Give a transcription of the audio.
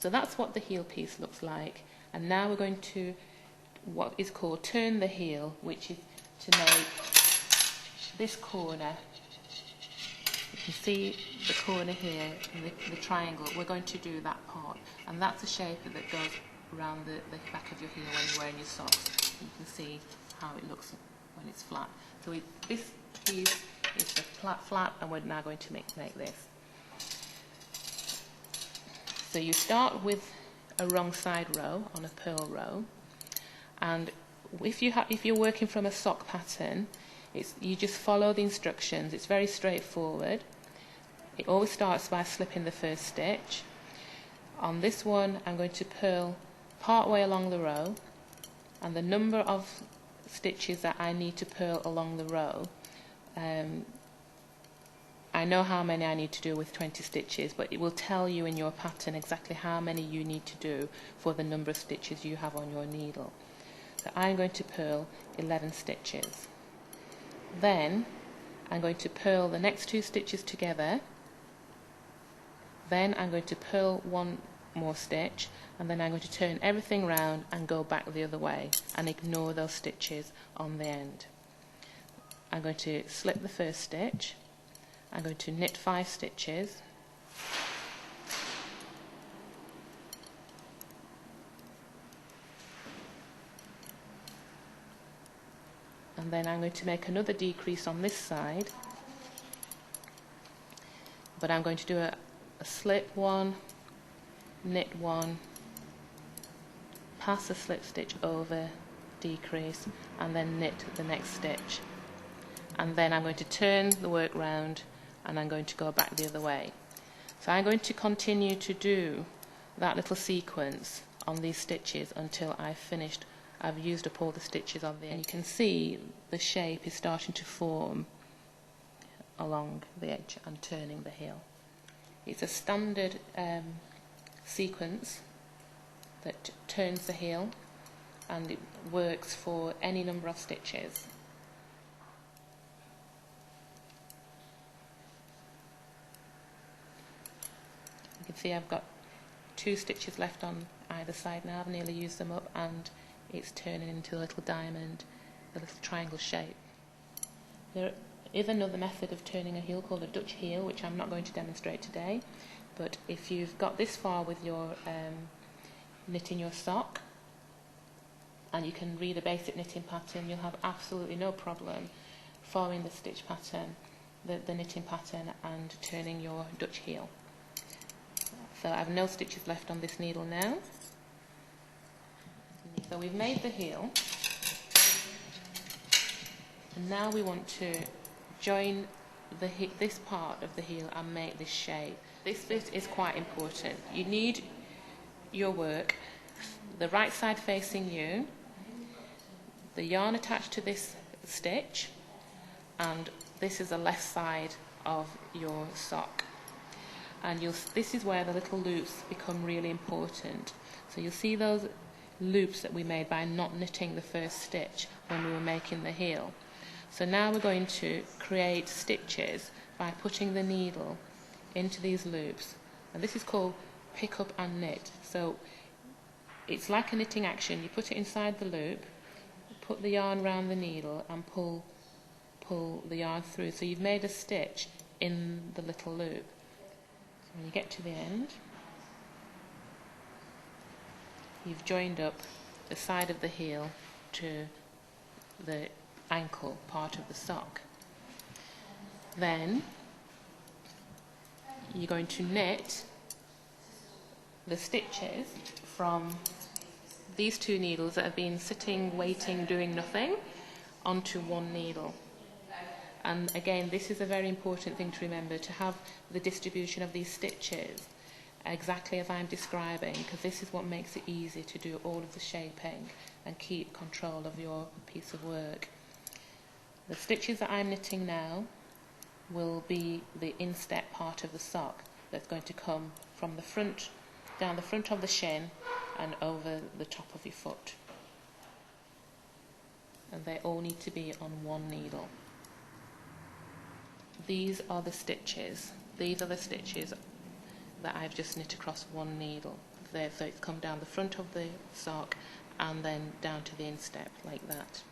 So that's what the heel piece looks like. And now we're going to what is called turn the heel, which is to make this corner. You can see the corner here in the triangle. We're going to do that part, and that's the shape that goes around the back of your heel when you're wearing your socks. You can see how it looks when it's flat. So this piece is the flat, and we're now going to make this. So you start with a wrong side row on a purl row, and if you're working from a sock pattern, you just follow the instructions. It's very straightforward. It always starts by slipping the first stitch. On this one, I'm going to purl part way along the row, and the number of stitches that I need to purl along the row, I know how many I need to do with 20 stitches, but it will tell you in your pattern exactly how many you need to do for the number of stitches you have on your needle. So I'm going to purl 11 stitches. Then I'm going to purl the next 2 stitches together. Then I'm going to purl 1 more stitch, and then I'm going to turn everything round and go back the other way and ignore those stitches on the end. I'm going to slip the first stitch. I'm going to knit 5 stitches, and then I'm going to make another decrease on this side, but I'm going to do a slip 1, knit 1, pass a slip stitch over, decrease, and then knit the next stitch. And then I'm going to turn the work round, and I'm going to go back the other way. So I'm going to continue to do that little sequence on these stitches until I've used up all the stitches on the end. You can see the shape is starting to form along the edge and turning the heel. It's a standard sequence that turns the heel, and it works for any number of stitches. You can see I've got 2 stitches left on either side now. I've nearly used them up, and it's turning into a little diamond, a little triangle shape. There is another method of turning a heel called a Dutch heel, which I'm not going to demonstrate today, but if you've got this far with your knitting your sock, and you can read a basic knitting pattern, you'll have absolutely no problem following the stitch pattern, the knitting pattern, and turning your Dutch heel. So I have no stitches left on this needle now. So we've made the heel, and now we want to join this part of the heel and make this shape. This bit is quite important. You need your work, the right side facing you, the yarn attached to this stitch, and this is the left side of your sock. And this is where the little loops become really important. So you'll see those loops that we made by not knitting the first stitch when we were making the heel. So now we're going to create stitches by putting the needle into these loops, and this is called pick up and knit. So it's like a knitting action. You put it inside the loop, put the yarn around the needle, and pull the yarn through. So you've made a stitch in the little loop. When you get to the end, you've joined up the side of the heel to the ankle part of the sock. Then you're going to knit the stitches from these 2 needles that have been sitting, waiting, doing nothing, onto 1 needle. And again, this is a very important thing to remember, to have the distribution of these stitches exactly as I'm describing, because this is what makes it easy to do all of the shaping and keep control of your piece of work. The stitches that I'm knitting now will be the instep part of the sock that's going to come from the front, down the front of the shin and over the top of your foot. And they all need to be on 1 needle. These are the stitches. These are the stitches that I've just knit across 1 needle. there, so it's come down the front of the sock and then down to the instep like that.